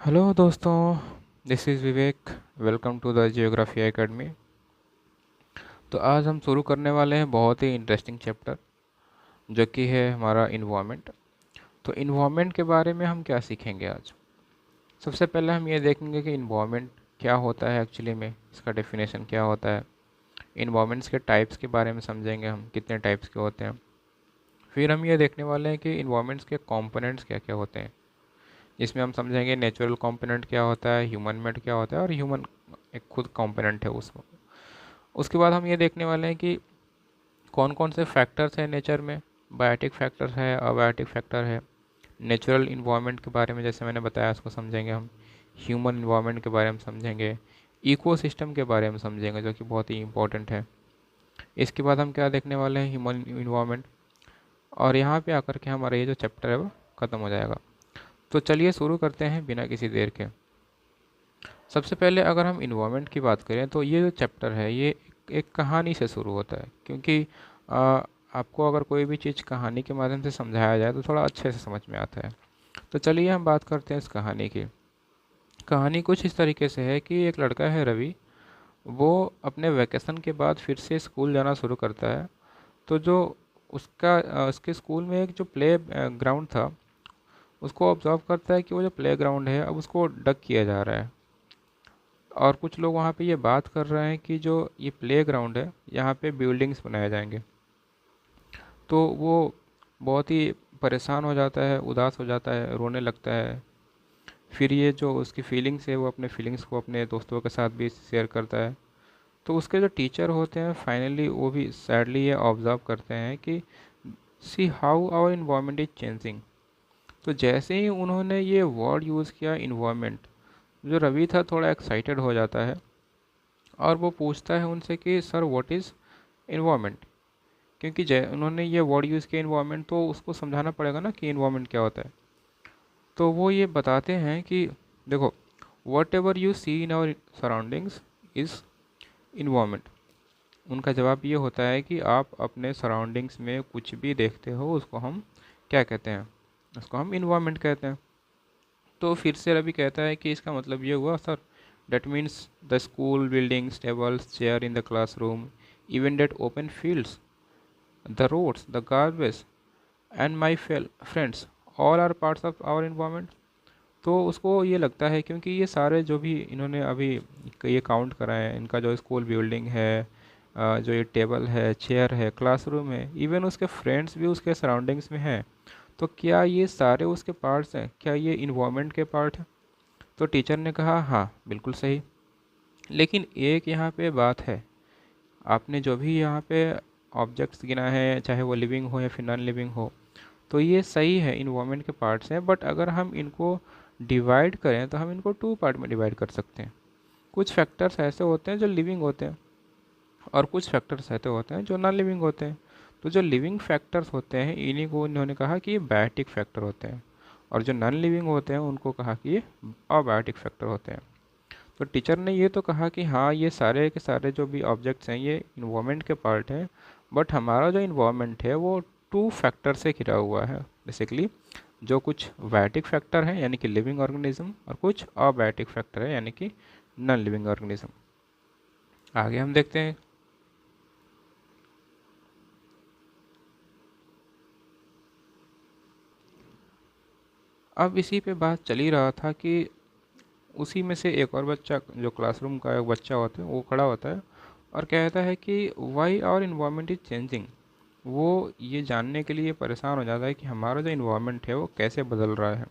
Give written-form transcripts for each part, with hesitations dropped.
Hello दोस्तों, this is Vivek. Welcome to the geography academy. तो आज हम शुरू करने वाले हैं बहुत ही इंटरेस्टिंग चैप्टर, जो कि है हमारा इन्वायरमेंट। तो इन्वायरमेंट के बारे में हम क्या सीखेंगे आज? सबसे पहले हम ये देखेंगे कि इन्वायरमेंट क्या होता है एक्चुअली में, इसका डेफिनेशन क्या होता है। इन्वायरमेंट्स के टाइप्स के बारे में समझेंगे, हम कितने टाइप्स के होते हैं। फिर हम ये देखने वाले हैं कि इन्वायरमेंट्स के कंपोनेंट्स क्या क्या होते हैं। इसमें हम समझेंगे नेचुरल कंपोनेंट क्या होता है, ह्यूमन मेड क्या होता है, और ह्यूमन एक खुद कंपोनेंट है उसमें। उसके बाद हम ये देखने वाले हैं कि कौन कौन से फैक्टर्स हैं नेचर में। बायोटिक फैक्टर है, अबायोटिक फैक्टर है। नेचुरल इन्वायरमेंट के बारे में जैसे मैंने बताया उसको समझेंगे हम। ह्यूमन इन्वायरमेंट के बारे में समझेंगे। इकोसिस्टम के बारे में समझेंगे, जो कि बहुत ही इंपॉर्टेंट है। इसके बाद हम क्या देखने वाले हैं, ह्यूमन इन्वायरमेंट। और यहाँ पे आकर के हमारा ये जो चैप्टर है वो ख़त्म हो जाएगा। तो चलिए शुरू करते हैं बिना किसी देर के। सबसे पहले अगर हम इन्वायरमेंट की बात करें तो ये जो चैप्टर है ये एक कहानी से शुरू होता है, क्योंकि आपको अगर कोई भी चीज़ कहानी के माध्यम से समझाया जाए तो थोड़ा अच्छे से समझ में आता है। तो चलिए हम बात करते हैं इस कहानी की। कहानी कुछ इस तरीके से है कि एक लड़का है रवि। वो अपने वैकेशन के बाद फिर से स्कूल जाना शुरू करता है। तो जो उसके स्कूल में एक जो प्ले ग्राउंड था, उसको ऑब्जर्व करता है कि वो जो प्ले ग्राउंड है अब उसको डग किया जा रहा है। और कुछ लोग वहाँ पे ये बात कर रहे हैं कि जो ये प्ले ग्राउंड है यहाँ पे बिल्डिंग्स बनाए जाएंगे। तो वो बहुत ही परेशान हो जाता है, उदास हो जाता है, रोने लगता है। फिर ये जो उसकी फीलिंग्स है वो अपने फीलिंग्स को अपने दोस्तों के साथ भी शेयर करता है। तो उसके जो टीचर होते हैं फाइनली वो भी सैडली ये ऑब्ज़र्व करते हैं कि see how our environment is changing. तो जैसे ही उन्होंने ये वर्ड यूज़ किया इन्वायरमेंट, जो रवि था थोड़ा एक्साइटेड हो जाता है। और वो पूछता है उनसे कि सर व्हाट इज़ इन्वायरमेंट। क्योंकि जै उन्होंने ये वर्ड यूज़ किया इन्वायरमेंट, तो उसको समझाना पड़ेगा ना कि इन्वायरमेंट क्या होता है। तो वो ये बताते हैं कि देखो, whatever you see in our surroundings is environment. उनका जवाब ये होता है कि आप अपने सराउंडिंग्स में कुछ भी देखते हो उसको हम क्या कहते हैं, उसको हम इन्वायरमेंट कहते हैं। तो फिर से रवि कहता है कि इसका मतलब ये हुआ sir, that means the school buildings, tables, chair in the classroom, even that open fields, the roads, the garbage and my friends, all are parts of our environment. तो उसको ये लगता है, क्योंकि ये सारे जो भी इन्होंने अभी ये काउंट करा है, इनका जो स्कूल बिल्डिंग है, जो ये टेबल है, चेयर है, क्लासरूम है, इवन उसके फ्रेंड्स भी उसके सराउंडिंग्स में हैं। तो क्या ये सारे उसके पार्ट्स हैं, क्या ये इन्वायरमेंट के पार्ट हैं? तो टीचर ने कहा हाँ बिल्कुल सही। लेकिन एक यहाँ पे बात है, आपने जो भी यहाँ पे ऑब्जेक्ट्स गिना है, चाहे वो लिविंग हो या फिर नॉन लिविंग हो, तो ये सही है, इन्वायरमेंट के पार्ट्स हैं। बट अगर हम इनको डिवाइड करें तो हम इनको टू पार्ट में डिवाइड कर सकते हैं। कुछ फैक्टर्स ऐसे होते हैं जो लिविंग होते हैं, और कुछ फैक्टर्स ऐसे होते हैं जो नॉन लिविंग होते हैं। तो जो लिविंग फैक्टर्स होते हैं इन्हीं को इन्होंने कहा कि ये बायोटिक फैक्टर होते हैं, और जो नॉन लिविंग होते हैं उनको कहा कि ये अबायोटिक फैक्टर होते हैं। तो टीचर ने ये तो कहा कि हाँ ये सारे के सारे जो भी ऑब्जेक्ट्स हैं ये इन्वायरमेंट के पार्ट हैं। बट हमारा जो इन्वायरमेंट है वो टू फैक्टर से घिरा हुआ है बेसिकली। जो कुछ बायोटिक फैक्टर हैं यानी कि लिविंग ऑर्गेनिज्म, और कुछ अबायोटिक फैक्टर है यानी कि नॉन लिविंग ऑर्गेनिज्म। आगे हम देखते हैं। अब इसी पे बात चल ही रहा था कि उसी में से एक और बच्चा, जो क्लासरूम का एक बच्चा होता है, वो खड़ा होता है और कहता है कि why our environment is changing. वो ये जानने के लिए परेशान हो जाता है कि हमारा जो इन्वायरमेंट है वो कैसे बदल रहा है।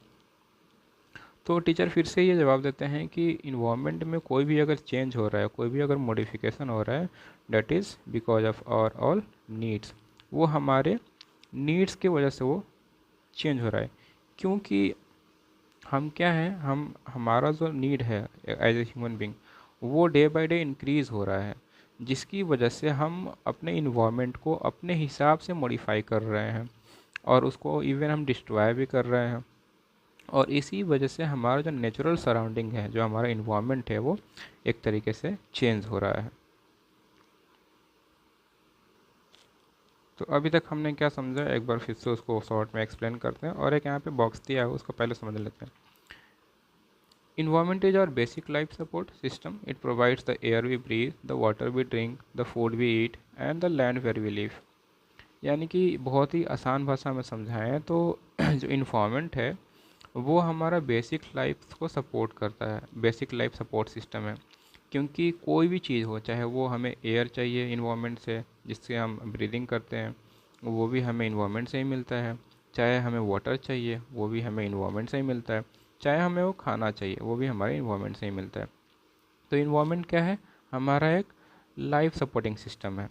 तो टीचर फिर से ये जवाब देते हैं कि इन्वायरमेंट में कोई भी अगर चेंज हो रहा है, कोई भी अगर मॉडिफिकेशन हो रहा है, that is because of our all needs. वो हमारे नीड्स की वजह से वो चेंज हो रहा है। क्योंकि हम क्या हैं, हम हमारा जो नीड है एज ए ह्यूमन बींग, वो डे बाय डे इंक्रीज़ हो रहा है, जिसकी वजह से हम अपने इन्वायरमेंट को अपने हिसाब से मॉडिफाई कर रहे हैं, और उसको इवन हम डिस्ट्रॉय भी कर रहे हैं। और इसी वजह से हमारा जो नेचुरल सराउंडिंग है, जो हमारा इन्वायरमेंट है, वो एक तरीके से चेंज हो रहा है। तो अभी तक हमने क्या समझा, एक बार फिर से उसको शॉर्ट में एक्सप्लेन करते हैं, और एक यहाँ पे बॉक्स दिया है उसको पहले समझ लेते हैं। Environment is our basic life support system. It provides the air we breathe, the water we drink, the food we eat and the land where we live. यानी कि बहुत ही आसान भाषा में समझाएं तो जो इन्वायरमेंट है वो हमारा बेसिक लाइफ को सपोर्ट करता है, बेसिक लाइफ सपोर्ट सिस्टम है। क्योंकि कोई भी चीज़ हो, चाहे वो हमें एयर चाहिए इन्वायरमेंट से जिससे हम ब्रीदिंग करते हैं, वो भी हमें इन्वायरमेंट से ही मिलता है। चाहे हमें वाटर चाहिए, वो भी हमें इन्वायरमेंट से ही मिलता है। चाहे हमें वो खाना चाहिए, वो भी हमारे इन्वायरमेंट से ही मिलता है। तो इन्वायरमेंट क्या है? हमारा एक लाइफ सपोर्टिंग सिस्टम है।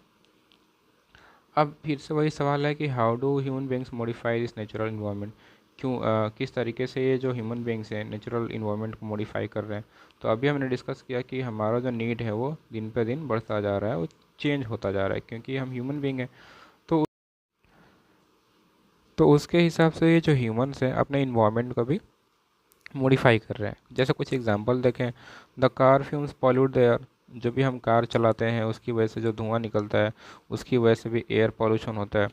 अब फिर से वही सवाल है कि how do human beings modify this natural environment. क्यों किस तरीके से ये जो ह्यूमन बींग्स हैं नेचुरल इन्वायरमेंट को मॉडिफाई कर रहे हैं। तो अभी हमने डिस्कस किया कि हमारा जो नीड है वो दिन पे दिन बढ़ता जा रहा है, वो चेंज होता जा रहा है क्योंकि हम ह्यूमन बींग हैं। तो उसके हिसाब से ये जो ह्यूमंस हैं अपने इन्वायरमेंट को भी मॉडिफाई कर रहे हैं। जैसे कुछ एग्जांपल देखें, the car fumes pollute the air. जो भी हम कार चलाते हैं उसकी वजह से जो धुआं निकलता है उसकी वजह से भी एयर पॉल्यूशन होता है।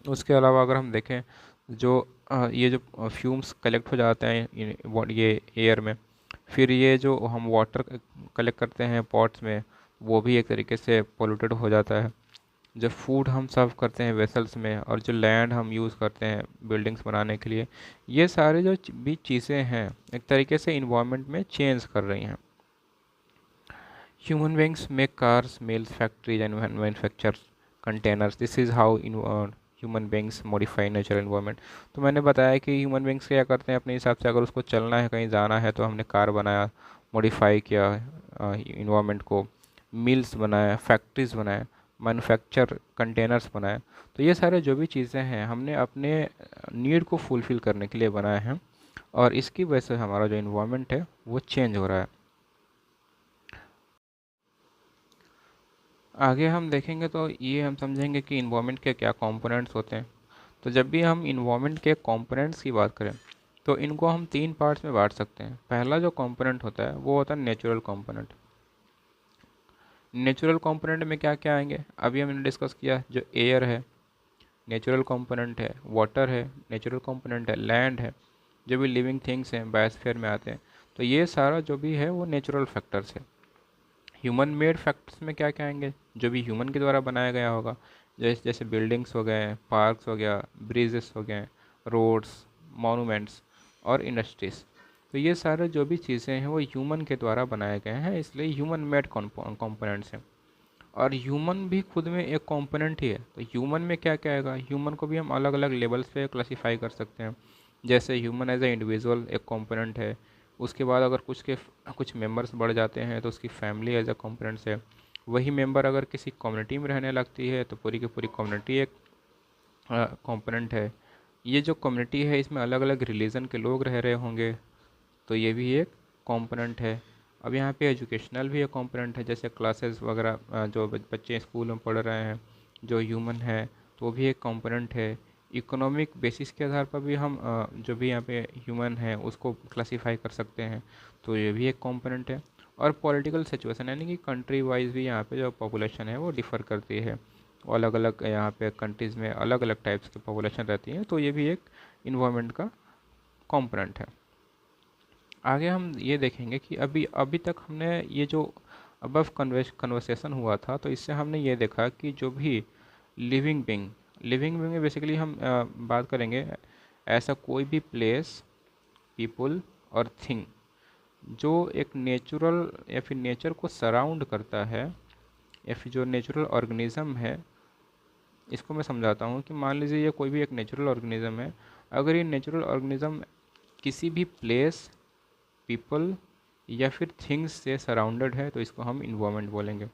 उसके अलावा अगर हम देखें जो ये जो फ्यूम्स कलेक्ट हो जाते हैं ये एयर में, फिर ये जो हम वाटर कलेक्ट करते हैं पॉट्स में, वो भी एक तरीके से पोल्यूटेड हो जाता है। जो फूड हम सर्व करते हैं वेसल्स में, और जो लैंड हम यूज़ करते हैं बिल्डिंग्स बनाने के लिए, ये सारे जो भी चीज़ें हैं एक तरीके से इन्वायरमेंट में चेंज कर रही हैं। Human beings make cars, mills, factories and manufacture containers. This is how human beings modify natural environment. तो मैंने बताया कि ह्यूमन बींग्स क्या करते हैं अपने हिसाब से, अगर उसको चलना है, कहीं जाना है, तो हमने कार बनाया, मॉडिफाई किया इन्वायरमेंट को, मिल्स बनाया, फैक्ट्रीज़ बनाए, मैन्युफैक्चर कंटेनर्स बनाए। तो ये सारे जो भी चीज़ें हैं हमने अपने नीड को फुलफ़िल करने के लिए बनाए हैं, और इसकी वजह से हमारा जो इन्वायरमेंट है वो चेंज हो रहा है। आगे हम देखेंगे तो ये हम समझेंगे कि इन्वायरमेंट के क्या कंपोनेंट्स होते हैं। तो जब भी हम इन्वायरमेंट के कंपोनेंट्स की बात करें तो इनको हम 3 पार्ट्स में बांट सकते हैं। पहला जो कंपोनेंट होता है वो होता है नेचुरल कंपोनेंट। नेचुरल कंपोनेंट में क्या क्या आएंगे, अभी हमने डिस्कस किया, जो एयर है नेचुरल कंपोनेंट है, वाटर है नेचुरल कंपोनेंट है, लैंड है, जो भी लिविंग थिंग्स हैं बायोस्फीयर में आते हैं। तो ये सारा जो भी है वो नेचुरल फैक्टर्स है। ह्यूमन मेड फैक्टर्स में क्या क्या आएंगे, जो भी ह्यूमन के द्वारा बनाया गया होगा, जैसे जैसे बिल्डिंग्स हो गए, पार्क्स हो गया, ब्रिजेस हो गए, रोड्स, मॉन्यूमेंट्स और इंडस्ट्रीज। तो ये सारे जो भी चीज़ें हैं वो ह्यूमन के द्वारा बनाए गए हैं, इसलिए ह्यूमन मेड कंपोनेंट्स हैं। और ह्यूमन भी खुद में एक कंपोनेंट ही है। तो ह्यूमन में क्या क्या आएगा, ह्यूमन को भी हम अलग अलग लेवल्स पे क्लासीफाई कर सकते हैं। जैसे ह्यूमन एज ए इंडिविजुअल एक कंपोनेंट है, उसके बाद अगर कुछ मेंबर्स बढ़ जाते हैं तो उसकी फैमिली एज ए कंपोनेंट्स है। वही मेंबर अगर किसी कम्युनिटी में रहने लगती है तो पूरी की पूरी कम्युनिटी एक कंपोनेंट है। ये जो कम्युनिटी है इसमें अलग अलग रिलीजन के लोग रह रहे होंगे, तो ये भी एक कंपोनेंट है। अब यहाँ पे एजुकेशनल भी एक कंपोनेंट है, जैसे क्लासेस वगैरह जो बच्चे स्कूल में पढ़ रहे हैं, जो ह्यूमन है तो वो भी एक कंपोनेंट है। इकोनॉमिक बेसिस के आधार पर भी हम जो भी यहाँ पे ह्यूमन है उसको क्लासीफाई कर सकते हैं, तो ये भी एक कंपोनेंट है। और पॉलिटिकल सिचुएशन यानी कि कंट्री वाइज भी यहाँ पे जो पॉपुलेशन है वो डिफ़र करती है, अलग अलग यहाँ पे कंट्रीज़ में अलग अलग टाइप्स की पॉपुलेशन रहती है, तो ये भी एक इन्वायरमेंट का कंपोनेंट है। आगे हम ये देखेंगे कि अभी अभी तक हमने ये जो अबव कन्वर्सेशन हुआ था तो इससे हमने ये देखा कि जो भी लिविंग बींग में बेसिकली हम बात करेंगे ऐसा कोई भी प्लेस, पीपल और थिंग जो एक नेचुरल या फिर नेचर को सराउंड करता है, या फिर जो नेचुरल ऑर्गेनिज्म है। इसको मैं समझाता हूँ कि मान लीजिए ये कोई भी एक नेचुरल ऑर्गेनिज्म है, अगर ये नेचुरल ऑर्गेनिज्म किसी भी प्लेस, पीपल या फिर थिंग्स से सराउंडेड है तो इसको हम इन्वायरमेंट बोलेंगे।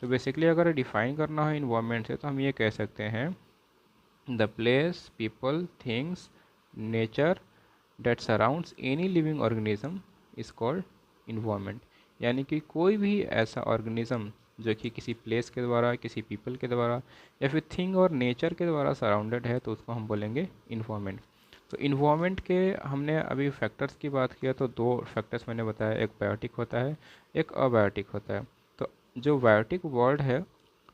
तो बेसिकली अगर डिफाइन करना है इन्वायरमेंट से तो हम ये कह सकते हैं the place, people, things, nature that surrounds any living organism is called environment. यानी कि कोई भी ऐसा ऑर्गेनिज्म जो कि किसी प्लेस के द्वारा, किसी पीपल के द्वारा या फिर थिंग और नेचर के द्वारा सराउंडेड है तो उसको हम बोलेंगे इन्वायरमेंट। तो इन्वायरमेंट के हमने अभी फैक्टर्स की बात किया तो 2 फैक्टर्स मैंने बताया, एक बायोटिक होता है, एक अबायोटिक होता है। तो जो बायोटिक वर्ल्ड है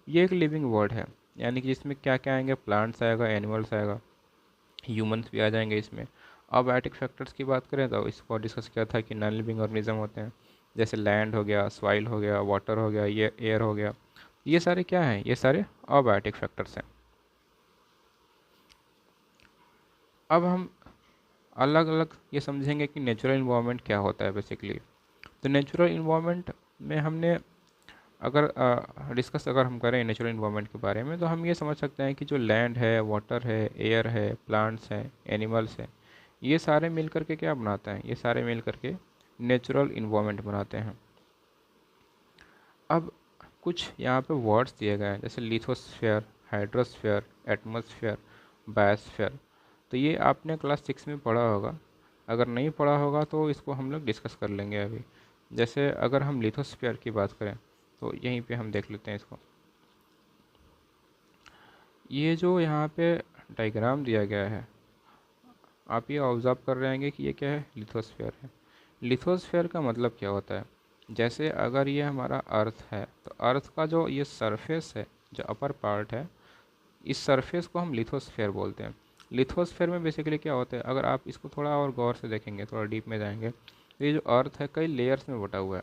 ये एक लिविंग वर्ल्ड है, यानी कि इसमें क्या क्या आएंगे, प्लांट्स आएगा, एनिमल्स आएगा, ह्यूमंस भी आ जाएंगे इसमें। अबायोटिक फैक्टर्स की बात करें तो इसको डिस्कस किया था कि नॉन लिविंग ऑर्गेनिज्म होते हैं, जैसे लैंड हो गया, सॉइल हो गया, वाटर हो गया, ये एयर हो गया, ये सारे क्या हैं, ये सारे अबायोटिक फैक्टर्स हैं। अब हम अलग अलग ये समझेंगे कि नेचुरल इन्वायरमेंट क्या होता है बेसिकली। तो नेचुरल इन्वायरमेंट में हमने अगर डिस्कस अगर हम करें नेचुरल इन्वायरमेंट के बारे में, तो हम ये समझ सकते हैं कि जो लैंड है, वाटर है, एयर है, प्लांट्स हैं, एनिमल्स हैं, ये सारे मिल करके क्या बनाते हैं, ये सारे मिल करके नेचुरल इन्वायरमेंट बनाते हैं। अब कुछ यहाँ पे वर्ड्स दिए गए हैं, जैसे लिथोस्फेयर, हाइड्रोस्फेयर, एटमॉस्फेयर, बायोस्फेयर। तो ये आपने क्लास 6 में पढ़ा होगा, अगर नहीं पढ़ा होगा तो इसको हम लोग डिस्कस कर लेंगे अभी। जैसे अगर हम लिथोस्फेयर की बात करें तो यहीं पे हम देख लेते हैं इसको। ये जो यहाँ पे डायग्राम दिया गया है, आप ये ऑब्ज़र्व कर रहे होंगे कि ये क्या है, लिथोस्फेयर है। लिथोस्फेयर का मतलब क्या होता है, जैसे अगर ये हमारा अर्थ है तो अर्थ का जो ये सरफेस है, जो अपर पार्ट है, इस सरफेस को हम लिथोस्फेयर बोलते हैं। लिथोस्फेयर में बेसिकली क्या होता है, अगर आप इसको थोड़ा और गौर से देखेंगे, थोड़ा डीप में जाएंगे, तो ये जो अर्थ है कई लेयर्स में बटा हुआ है।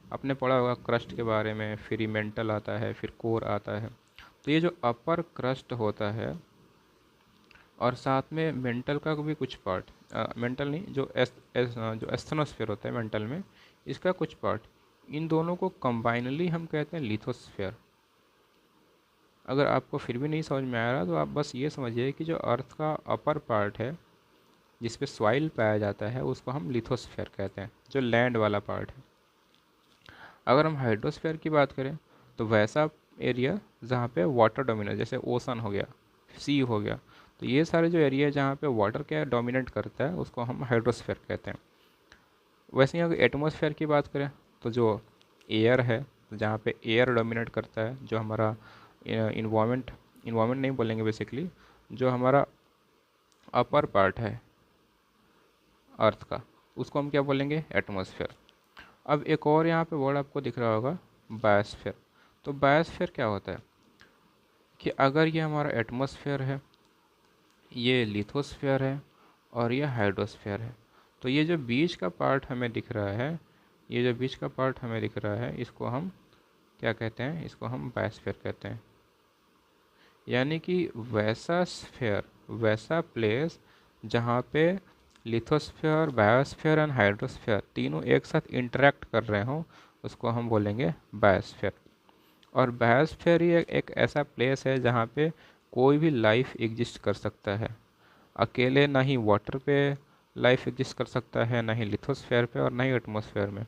आपने पढ़ा होगा क्रस्ट के बारे में, फिर मेंटल आता है, फिर कोर आता है। तो ये जो अपर क्रस्ट होता है और साथ में मेंटल का भी कुछ पार्ट, मेंटल नहीं, जो एस्थनोस्फेयर होता है मेंटल में, इसका कुछ पार्ट, इन दोनों को कंबाइनली हम कहते हैं लिथोस्फेयर। अगर आपको फिर भी नहीं समझ में आ रहा तो आप बस ये समझिए कि जो अर्थ का अपर पार्ट है जिस पे सॉइल पाया जाता है उसको हम लिथोस्फेयर कहते हैं, जो लैंड वाला पार्ट है। अगर हम हाइड्रोस्फेयर की बात करें तो वैसा एरिया जहाँ पे वाटर डोमिनेट, जैसे ओशन हो गया, सी हो गया, तो ये सारे जो एरिया जहाँ पे वाटर क्या डोमिनेट करता है उसको हम हाइड्रोस्फेयर कहते हैं। वैसे ही अगर एटमॉस्फेयर की बात करें तो जो एयर है, जहाँ पे एयर डोमिनेट करता है, जो हमारा इन्वायरमेंट इन्वायरमेंट नहीं बोलेंगे बेसिकली, जो हमारा अपर पार्ट है अर्थ का, उसको हम क्या बोलेंगे, एटमॉस्फेयर। अब एक और यहाँ पे वर्ड आपको दिख रहा होगा, बायोस्फीयर। तो बायोस्फीयर क्या होता है कि अगर ये हमारा एटमॉस्फेयर है, ये लिथोस्फेयर है और ये हाइड्रोस्फेयर है, तो ये जो बीच का पार्ट हमें दिख रहा है, ये जो बीच का पार्ट हमें दिख रहा है, इसको हम क्या कहते हैं, इसको हम बायोस्फीयर कहते हैं। यानी कि वैसा स्फेयर, वैसा प्लेस जहाँ पे लिथोस्फेयर, बायोस्फेयर एंड हाइड्रोस्फेयर तीनों एक साथ इंटरेक्ट कर रहे हों, उसको हम बोलेंगे बायोस्फेयर। और बायोस्फेयर ही एक ऐसा प्लेस है जहाँ पे कोई भी लाइफ एग्जिस्ट कर सकता है। अकेले ना ही वाटर पे लाइफ एग्जिस्ट कर सकता है, ना ही लिथोस्फेयर पे और ना ही एटमॉस्फेयर में।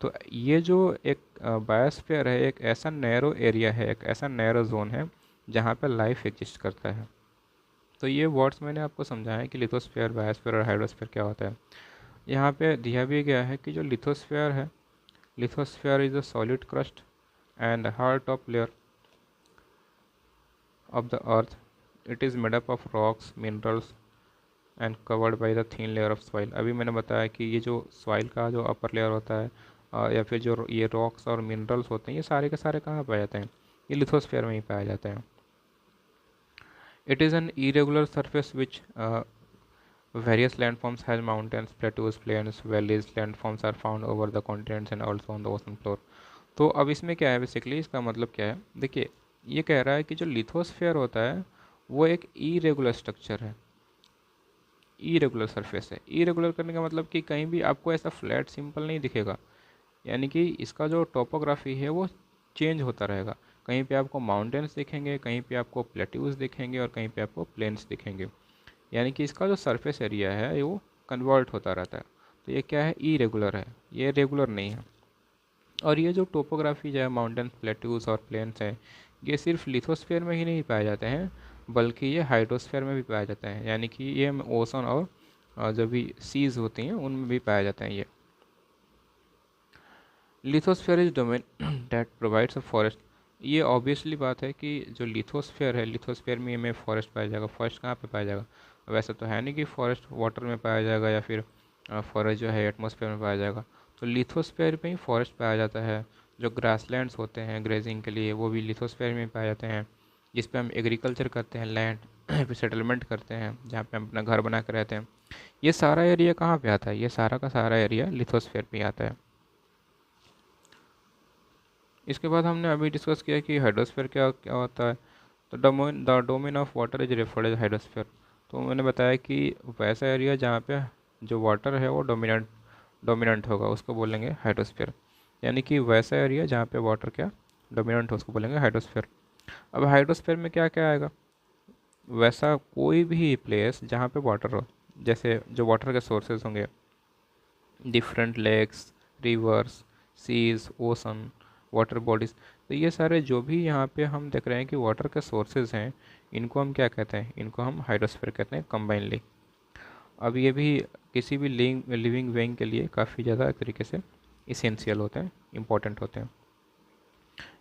तो ये जो एक बायोस्फेयर है, एक ऐसा नैरो एरिया है, एक ऐसा नैरो जोन है जहाँ पे लाइफ एग्जिस्ट करता है। तो ये वर्ड्स मैंने आपको समझाया कि लिथोस्फेयर, बायोस्फेयर और हाइड्रोस्फेयर क्या होता है। यहाँ पे दिया भी गया है कि जो लिथोस्फेयर है, lithosphere is a solid crust and hard top layer of the earth. It is made up of rocks, minerals and covered by the thin layer of soil. अभी मैंने बताया कि ये जो सॉइल का जो अपर लेयर होता है या फिर जो ये रॉक्स और मिनरल्स होते हैं, ये सारे के सारे कहाँ पाए जाते हैं, ये लिथोस्फेयर में ही पाए जाते हैं। It is an irregular surface which various landforms has mountains, plateaus, plains, valleys. Landforms are found over the continents and also on the ocean floor. तो अब इसमें क्या है बेसिकली, इसका मतलब क्या है, देखिए ये कह रहा है कि जो लिथोस्फेयर होता है वो एक इरेगुलर स्ट्रक्चर है, इरेगुलर सरफेस है। इरेगुलर करने का मतलब कि कहीं भी आपको ऐसा फ्लैट सिंपल नहीं दिखेगा, यानी कि इसका जो टोपोग्राफी है वो चेंज होता रहेगा। कहीं पे आपको माउंटेन्स दिखेंगे, कहीं पे आपको प्लेट्यूज दिखेंगे और कहीं पे आपको प्लेन्स दिखेंगे। यानी कि इसका जो सरफेस एरिया है वो कन्वर्ट होता रहता है। तो ये क्या है, इरेगुलर है, ये रेगुलर नहीं है। और ये जो टोपोग्राफी जो है, माउंटेन, प्लेट्यूज और प्लेन्स हैं, ये सिर्फ लिथोस्फेयर में ही नहीं पाए जाते हैं बल्कि ये हाइड्रोस्फेयर में भी पाए जाते हैं। यानी कि ये ओशन और जो भी सीज होती हैं उनमें भी पाए जाते हैं ये। Lithosphere is domain that provides a forest. ये ऑब्वियसली बात है कि जो लिथोस्फेयर है, लिथोस्फेयर में हमें फॉरेस्ट पाया जाएगा। फॉरेस्ट कहाँ पे पाया जाएगा, वैसे तो है नहीं कि फॉरेस्ट वाटर में पाया जाएगा या फिर फॉरेस्ट जो है एटमॉस्फेयर में पाया जाएगा। तो लिथोस्फेयर में ही फॉरेस्ट पाया जाता है। जो ग्रासलैंड्स होते हैं ग्रेजिंग के लिए, वो भी लिथोस्फेयर में पाए जाते हैं, जिस पे हम एग्रीकल्चर करते हैं, लैंड पे सेटलमेंट करते हैं, जहाँ पे हम अपना घर बना कर रहते हैं, ये सारा एरिया कहाँ पे आता है? ये सारा का सारा एरिया लिथोस्फीयर पे आता है। इसके बाद हमने अभी डिस्कस किया कि हाइड्रोस्फीयर क्या क्या होता है। तो the domain of water is referred as hydrosphere. तो मैंने बताया कि वैसा एरिया जहाँ पे जो वाटर है वो डोमिनेंट होगा उसको बोलेंगे हाइड्रोस्फीयर। यानी कि वैसा एरिया जहाँ पे वाटर क्या डोमिनेंट हो उसको बोलेंगे हाइड्रोस्फीयर। अब हाइड्रोस्फीयर में क्या क्या आएगा? वैसा कोई भी प्लेस जहाँ पे वाटर हो, जैसे जो वाटर के सोर्सेज होंगे, different lakes, rivers, seas, ocean, water bodies. तो ये सारे जो भी यहाँ पे हम देख रहे हैं कि वाटर के सोर्सेज हैं, इनको हम क्या कहते हैं? इनको हम हाइड्रोस्फीयर कहते हैं कम्बाइनली। अब ये भी किसी भी लिविंग बीइंग के लिए काफ़ी ज़्यादा एक तरीके से इसेंशियल होते हैं, इंपॉर्टेंट होते हैं।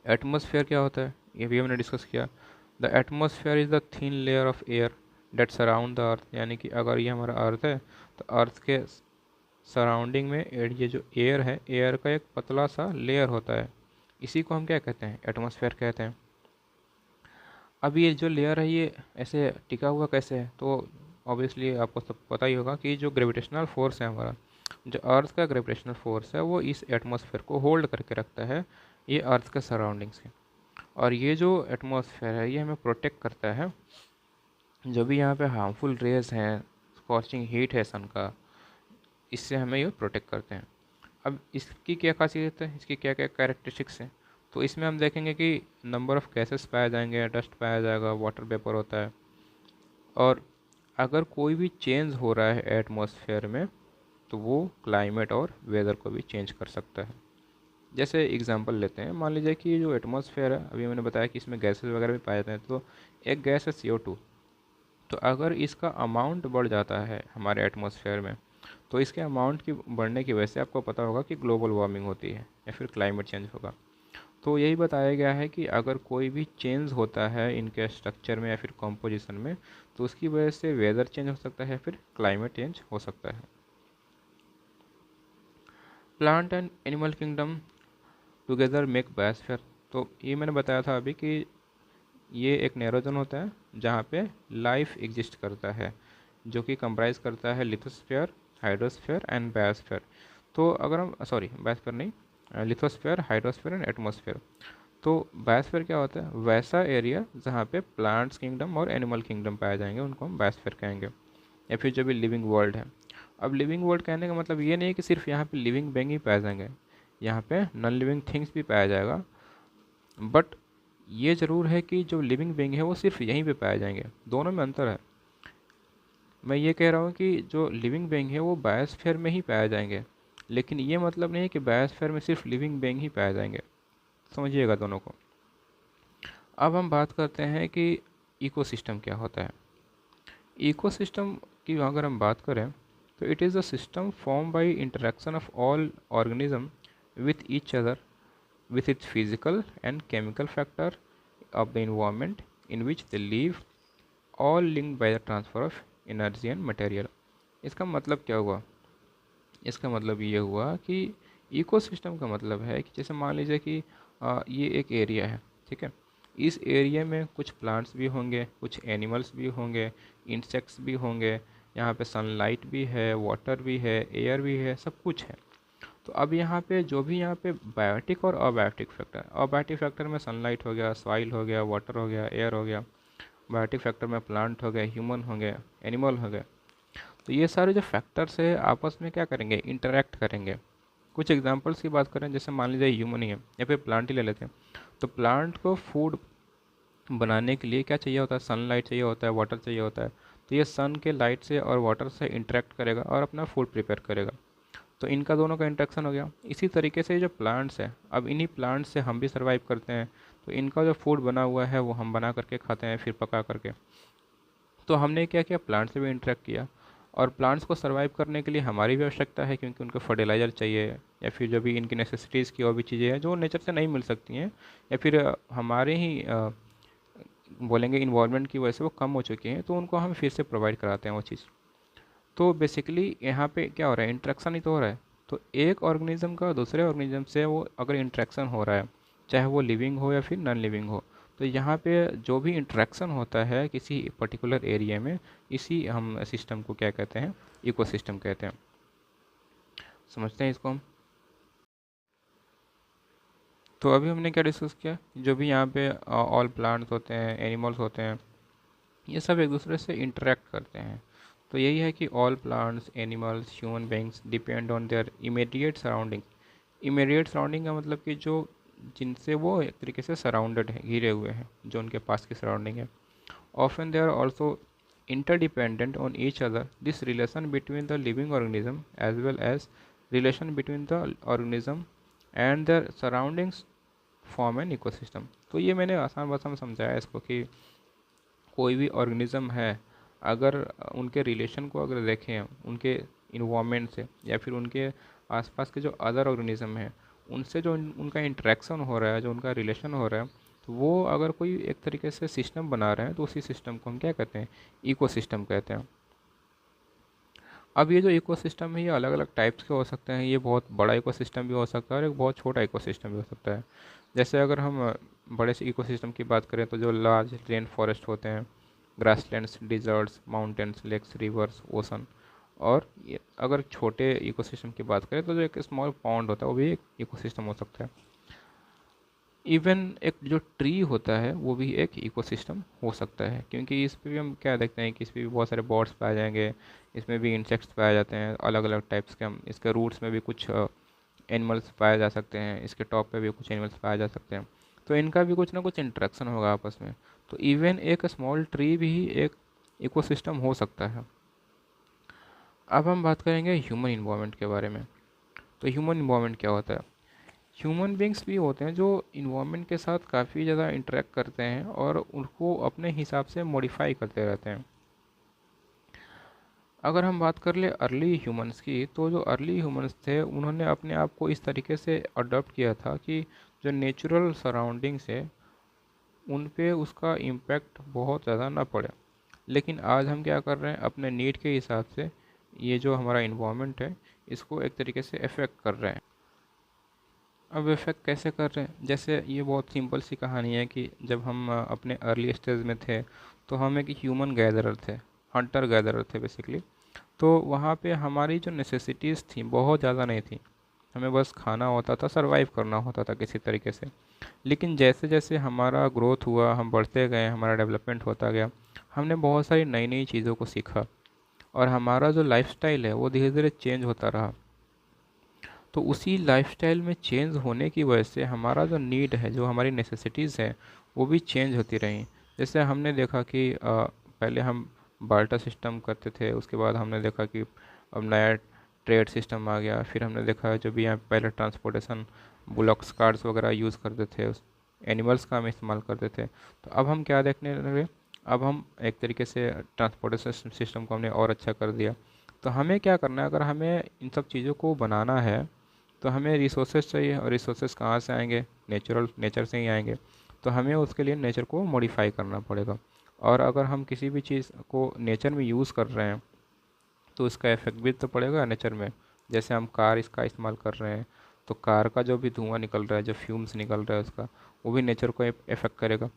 एटमॉस्फेयर क्या होता है ये भी हमने डिस्कस किया। The atmosphere is the thin layer of air that surround the earth. यानी कि अगर ये हमारा अर्थ है तो अर्थ के सराउंडिंग में ये जो एयर है, एयर का एक पतला सा लेयर होता है, इसी को हम क्या कहते हैं? एटमॉस्फेयर कहते हैं। अब ये जो लेयर है ये ऐसे टिका हुआ कैसे है? तो ऑब्वियसली आपको सब पता ही होगा कि जो ग्रेविटेशनल फोर्स है हमारा, जो अर्थ का ग्रेविटेशनल फोर्स है वो इस एटमॉस्फेयर को होल्ड करके रखता है ये अर्थ के सराउंडिंग से। और ये जो एटमॉस्फेयर है ये हमें प्रोटेक्ट करता है। जो भी यहाँ पे हार्मफुल रेज हैं, स्कॉचिंग हीट है सन का, इससे हमें ये प्रोटेक्ट करते हैं। अब इसकी क्या खासियत है, इसकी क्या क्या कैरेक्टरिस्टिक्स हैं? तो इसमें हम देखेंगे कि नंबर ऑफ़ गैसेस पाए जाएंगे, डस्ट पाया जाएगा, वाटर वेपर होता है। और अगर कोई भी चेंज हो रहा है एटमॉस्फेयर में तो वो क्लाइमेट और वेदर को भी चेंज कर सकता है। जैसे एग्जांपल लेते हैं, मान लीजिए कि जो एटमॉस्फेयर है, अभी मैंने बताया कि इसमें गैसेस वगैरह भी पाए जाते हैं। तो एक गैस है CO2। तो अगर इसका अमाउंट बढ़ जाता है हमारे एटमॉस्फेयर में, तो इसके अमाउंट की बढ़ने की वजह से आपको पता होगा कि ग्लोबल वार्मिंग होती है या फिर क्लाइमेट चेंज होगा। तो यही बताया गया है कि अगर कोई भी चेंज होता है इनके स्ट्रक्चर में या फिर कॉम्पोजिशन में, तो उसकी वजह से वेदर चेंज हो सकता है, फिर क्लाइमेट चेंज हो सकता है। Plant and animal kingdom together make biosphere. तो ये मैंने बताया था अभी कि ये एक नैरो जोन होता है जहाँ पे लाइफ एग्जिस्ट करता है, जो कि कंप्राइज करता है लिथोस्फीयर, हाइड्रोस्फीयर एंड बायोस्फीयर। तो अगर हम बायोस्फीयर नहीं, लिथोस्फीयर, हाइड्रोस्फीयर एंड एटमॉस्फेयर। तो बायोस्फीयर क्या होता है? वैसा एरिया जहाँ पे प्लांट्स किंगडम और एनिमल किंगडम पाए जाएंगे, उनको हम बायोस्फीयर कहेंगे। या फिर जो भी लिविंग वर्ल्ड है। अब लिविंग वर्ल्ड कहने का मतलब ये नहीं है कि सिर्फ यहाँ पे लिविंग बीइंग ही पाए जाएंगे, यहाँ पे नॉन लिविंग थिंग्स भी पाया जाएगा। बट ये ज़रूर है कि जो लिविंग बीइंग है वो सिर्फ यहीं पे पाए जाएंगे, दोनों में अंतर है। मैं ये कह रहा हूँ कि जो लिविंग बीइंग है वो बायोस्फीयर में ही पाए जाएंगे, लेकिन ये मतलब नहीं है कि बायोस्फीयर में सिर्फ लिविंग बीइंग ही पाए जाएंगे। समझिएगा दोनों को। अब हम बात करते हैं कि इकोसिस्टम क्या होता है। इकोसिस्टम की अगर हम बात करें तो it is a system form by interaction of all organism with each other with its physical and chemical factor of the environment in which they live, all linked by the transfer of energy and material। इसका मतलब क्या हुआ? इसका मतलब ये हुआ कि ecosystem का मतलब है कि जैसे मान लीजिए कि ये एक एरिया है, ठीक है। इस एरिया में कुछ प्लांट्स भी होंगे, कुछ एनिमल्स भी होंगे, इंसेक्ट्स भी होंगे, यहाँ पे सनलाइट भी है, वाटर भी है, एयर भी है, सब कुछ है। तो अब यहाँ पे जो भी यहाँ पे बायोटिक और अबायोटिक फैक्टर, अबायोटिक फैक्टर में सनलाइट हो गया, सॉइल हो गया, वाटर हो गया, एयर हो गया। बायोटिक फैक्टर में प्लांट हो गए, ह्यूमन हो गए, एनिमल हो गए। तो ये सारे जो फैक्टर्स है आपस में क्या करेंगे? इंटरेक्ट करेंगे। कुछ एग्जांपल्स की बात करें, जैसे मान लीजिए ह्यूमन ही है या फिर प्लांट ही ले लेते हैं। तो प्लांट को फूड बनाने के लिए क्या चाहिए होता है? सनलाइट चाहिए होता है, वाटर चाहिए होता है। तो ये सन के लाइट से और वाटर से इंटरेक्ट करेगा और अपना फूड प्रिपेयर करेगा। तो इनका दोनों का इंट्रैक्शन हो गया। इसी तरीके से जो प्लांट्स है, अब इन्हीं प्लांट्स से हम भी सर्वाइव करते हैं। तो इनका जो फूड बना हुआ है वो हम बना करके खाते हैं, फिर पका करके। तो हमने क्या किया? प्लांट से भी इंटरेक्ट किया। और प्लांट्स को सर्वाइव करने के लिए हमारी भी आवश्यकता है, क्योंकि उनको फर्टिलाइज़र चाहिए या फिर जो भी इनकी नेसेसिटीज़ की और भी चीज़ें हैं जो नेचर से नहीं मिल सकती हैं, या फिर हमारे ही बोलेंगे इन्वायरमेंट की वजह से वो कम हो चुकी हैं, तो उनको हम फिर से प्रोवाइड कराते हैं वो चीज़। तो बेसिकली यहाँ पे क्या हो रहा है? इंट्रैक्शन ही तो हो रहा है। तो एक ऑर्गेनिज्म का दूसरे ऑर्गेनिज्म से वो अगर इंट्रैक्शन हो रहा है, चाहे वो लिविंग हो या फिर नॉन लिविंग हो, तो यहाँ पे जो भी इंटरेक्शन होता है किसी पर्टिकुलर एरिया में, इसी हम सिस्टम को क्या कहते हैं, इकोसिस्टम कहते हैं। समझते हैं इसको हम। तो अभी हमने क्या डिस्कस किया, जो भी यहाँ पे ऑल प्लांट्स होते हैं, एनिमल्स होते हैं, ये सब एक दूसरे से इंटरेक्ट करते हैं। तो यही है कि all plants, animals, human beings depend on their immediate surrounding. Immediate surrounding का मतलब कि जो जिनसे वो एक तरीके से सराउंडेड है, घिरे हुए हैं, जो उनके पास की सराउंडिंग है। Often they are also interdependent on each other. This relation between the living organism as well as relation between the organism and their surroundings form an ecosystem. तो ये मैंने आसान भाषा में समझाया इसको कि कोई भी ऑर्गेनिज्म है, अगर उनके रिलेशन को अगर देखें उनके इन्वायरमेंट से या फिर उनके आसपास के जो अदर ऑर्गेनिज्म हैं उनसे जो उनका इंटरेक्शन हो रहा है, जो उनका रिलेशन हो रहा है, तो वो अगर कोई एक तरीके से सिस्टम बना रहे हैं तो उसी सिस्टम को हम क्या कहते हैं, इकोसिस्टम कहते हैं। अब ये जो इकोसिस्टम है ये अलग अलग टाइप्स के हो सकते हैं। ये बहुत बड़ा इकोसिस्टम भी हो सकता है और एक बहुत छोटा इकोसिस्टम भी हो सकता है। जैसे अगर हम बड़े से इकोसिस्टम की बात करें तो जो लार्ज रेन फॉरेस्ट होते हैं, grasslands, deserts, mountains, lakes, rivers, ocean. और ये अगर छोटे इकोसिस्टम की बात करें तो जो एक स्मॉल पॉन्ड होता है वो भी एक इकोसिस्टम हो सकता है। इवन एक जो ट्री होता है वो भी एक इकोसिस्टम हो सकता है, क्योंकि इस पे भी हम क्या देखते हैं कि इस पे भी बहुत सारे बर्ड्स पाए जाएंगे, इसमें भी इंसेक्ट्स पाए जाते हैं अलग अलग टाइप्स के। हम इसके रूट्स में भी कुछ एनिमल्स पाए जा सकते हैं, इसके टॉप पे भी कुछ एनिमल्स पाए जा सकते हैं। तो इनका भी कुछ ना कुछ इंटरेक्शन होगा आपस में। तो इवन एक स्मॉल ट्री भी एक इकोसिस्टम हो सकता है। अब हम बात करेंगे ह्यूमन इन्वायरमेंट के बारे में। तो ह्यूमन इन्वायरमेंट क्या होता है? ह्यूमन बींग्स भी होते हैं जो इन्वायरमेंट के साथ काफ़ी ज़्यादा इंटरेक्ट करते हैं और उनको अपने हिसाब से मॉडिफाई करते रहते हैं। अगर हम बात कर ले अर्ली ह्यूमंस की, तो जो अर्ली ह्यूमंस थे उन्होंने अपने आप को इस तरीके से अडॉप्ट किया था कि जो नेचुरल सराउंडिंग्स है उन पे उसका इम्पैक्ट बहुत ज़्यादा ना पड़े। लेकिन आज हम क्या कर रहे हैं, अपने नीड के हिसाब से ये जो हमारा इन्वायरमेंट है इसको एक तरीके से इफ़ेक्ट कर रहे हैं। अब इफ़ेक्ट कैसे कर रहे हैं? जैसे ये बहुत सिंपल सी कहानी है कि जब हम अपने अर्ली स्टेज में थे तो हम एक ह्यूमन गैदरर थे, हंटर गैदरर थे बेसिकली। तो वहाँ पे हमारी जो नेसेसिटीज़ थी बहुत ज़्यादा नहीं थी, हमें बस खाना होता था, सरवाइव करना होता था किसी तरीके से। लेकिन जैसे जैसे हमारा ग्रोथ हुआ, हम बढ़ते गए, हमारा डेवलपमेंट होता गया, हमने बहुत सारी नई नई चीज़ों को सीखा और हमारा जो लाइफस्टाइल है वो धीरे धीरे चेंज होता रहा। तो उसी लाइफस्टाइल में चेंज होने की वजह से हमारा जो नीड है, जो हमारी नेसेसिटीज़ है, वो भी चेंज होती रही। जैसे हमने देखा कि पहले हम बार्टर सिस्टम करते थे, उसके बाद हमने देखा कि अब नया ट्रेड सिस्टम आ गया। फिर हमने देखा जो भी यहाँ पहले ट्रांसपोर्टेशन बुलॉक्स कार्ड्स वगैरह यूज़ करते थे, उस एनिमल्स का हम इस्तेमाल करते थे। तो अब हम क्या देखने लगे, अब हम एक तरीके से ट्रांसपोर्टेशन सिस्टम को हमने और अच्छा कर दिया। तो हमें क्या करना है, अगर हमें इन सब चीज़ों को बनाना है तो हमें रिसोर्सेज चाहिए, और रिसोर्सेज कहाँ से आएंगे? नेचर से ही आएंगे। तो हमें उसके लिए नेचर को मॉडिफाई करना पड़ेगा। और अगर हम किसी भी चीज़ को नेचर में यूज़ कर रहे हैं तो इसका इफेक्ट भी तो पड़ेगा नेचर में। जैसे हम कार इसका इस्तेमाल कर रहे हैं तो कार का जो भी धुआं निकल रहा है, जो फ्यूम्स निकल रहा है उसका, वो भी नेचर को इफेक्ट करेगा।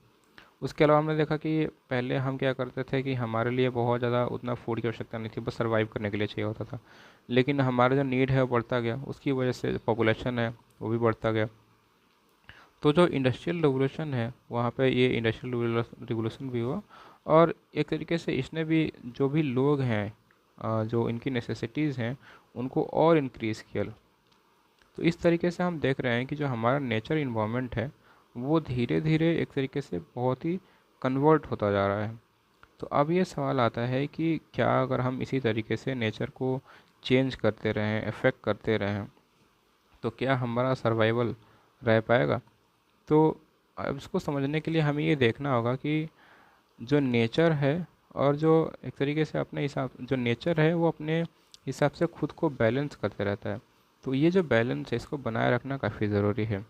उसके अलावा हमने देखा कि पहले हम क्या करते थे कि हमारे लिए बहुत ज़्यादा उतना फूड की आवश्यकता नहीं थी, बस सर्वाइव करने के लिए चाहिए होता था। लेकिन हमारा जो नीड है वो बढ़ता गया, उसकी वजह से पॉपुलेशन है वो भी बढ़ता गया। तो जो इंडस्ट्रियल रेवोल्यूशन है वहाँ पे ये इंडस्ट्रियल रिवोल्यूशन भी हुआ, और एक तरीके से इसने भी जो भी लोग हैं, जो इनकी नेसेसिटीज़ हैं, उनको और इनक्रीज़ किया। तो इस तरीके से हम देख रहे हैं कि जो हमारा नेचर इन्वायरमेंट है वो धीरे धीरे एक तरीके से बहुत ही कन्वर्ट होता जा रहा है। तो अब ये सवाल आता है कि क्या अगर हम इसी तरीके से नेचर को चेंज करते रहें, इफ़ेक्ट करते रहें, तो क्या हमारा सर्वाइवल रह पाएगा? तो अब इसको समझने के लिए हमें ये देखना होगा कि जो नेचर है, और जो एक तरीके से अपने हिसाब, जो नेचर है वो अपने हिसाब से खुद को बैलेंस करते रहता है। तो ये जो बैलेंस है इसको बनाए रखना काफ़ी ज़रूरी है।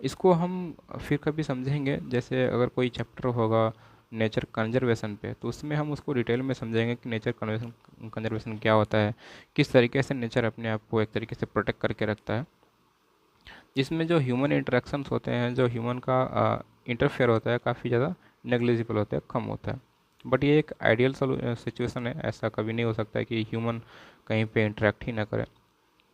इसको हम फिर कभी समझेंगे, जैसे अगर कोई चैप्टर होगा नेचर कंजर्वेशन पे, तो उसमें हम उसको डिटेल में समझेंगे कि नेचर कंजर्वेशन क्या होता है, किस तरीके से नेचर अपने आप को एक तरीके से प्रोटेक्ट करके रखता है। जिसमें जो ह्यूमन इंटरेक्शंस होते हैं, जो ह्यूमन का इंटरफेयर होता है काफ़ी ज़्यादा नेग्लिजिबल होता है, कम होता है। बट ये एक आइडियल सिचुएशन है, ऐसा कभी नहीं हो सकता है कि ह्यूमन कहीं पे इंटरेक्ट ही ना करे,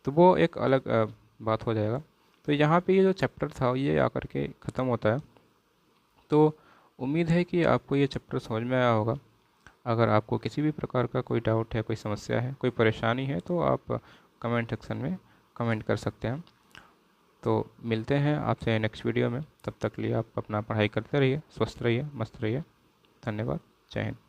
तो वो एक अलग बात हो जाएगा। तो यहाँ पे ये जो चैप्टर था ये आकर के ख़त्म होता है। तो उम्मीद है कि आपको ये चैप्टर समझ में आया होगा। अगर आपको किसी भी प्रकार का कोई डाउट है, कोई समस्या है, कोई परेशानी है, तो आप कमेंट सेक्शन में कमेंट कर सकते हैं। तो मिलते हैं आपसे नेक्स्ट वीडियो में, तब तक लिए आप अपना पढ़ाई करते रहिए, स्वस्थ रहिए, मस्त रहिए। धन्यवाद। जय हिंद।